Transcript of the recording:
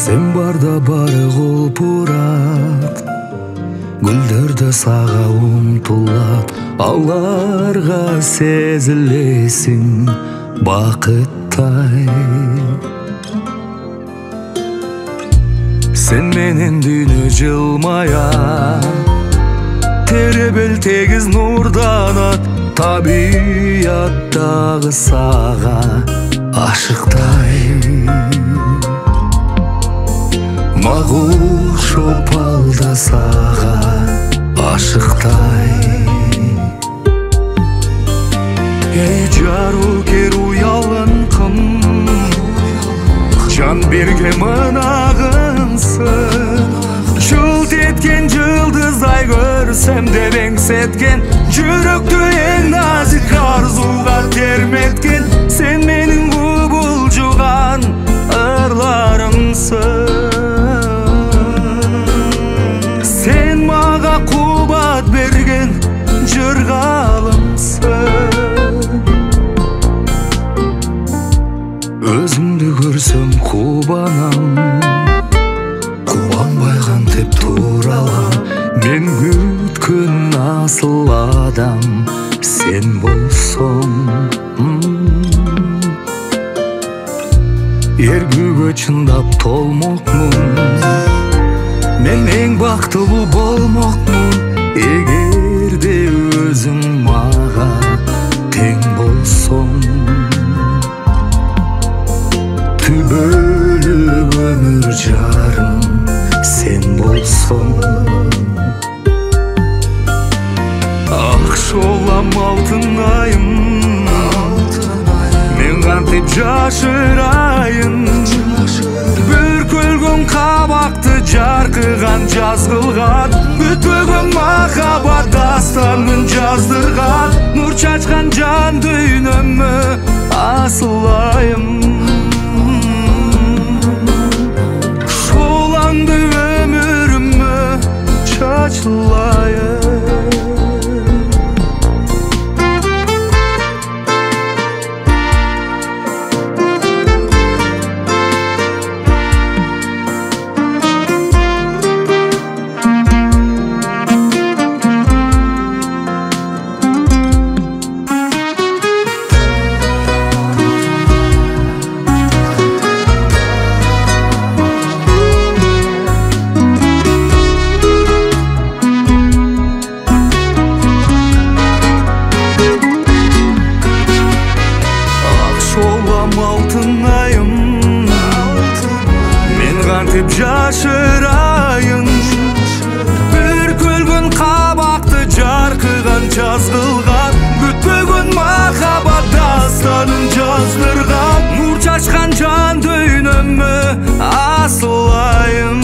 Sen barda бары құлпырат, гүлдерді саға ұмтылат, аларга сезілесің бақыттай. Sen менен дүйнө жылмая, теребел тегиз нурданат, табияттагы сага ашыктай. Магуш опалда сага ашыктай. Эй жару кер уялын кым, жан берген мынагынсың. Жылт еткен жылдыздай көрсем деп еңсеткен, жүрөктү эң назик арзуга терметкен, сен менин кубулжуган ырларымсың. Sen мага кубат берген жыргалымсың. Өзүмдү көрсөм кубанам, кубанбай кантип туралам. Мен күткөн асыл адам сен болсоң. Эргүүгө чындап толмокмун, мен эң бактылуу болмокмун, эгерде өзүң мага тең болсоң. Түбөлүк өмүр жарым сен болсоң. Акшолам алтын айым, мен кантип жашырайын. Бүркөлгөн кабакты жаркыган жаз кылган, бүтпөгөн махаббат дастанын жаздырган, нур чачкан жан дүйнөмө асыл айым. Шолаңды өмүрүмө чачылайын. Алтын айым, мен кантип жашырайын. Бүркөлгөн кабакты жаркыган жаз кылган, бүтпөгөн махаббат дастанын жаздырган, нур чачкан жан дүйнөмө асыл айым.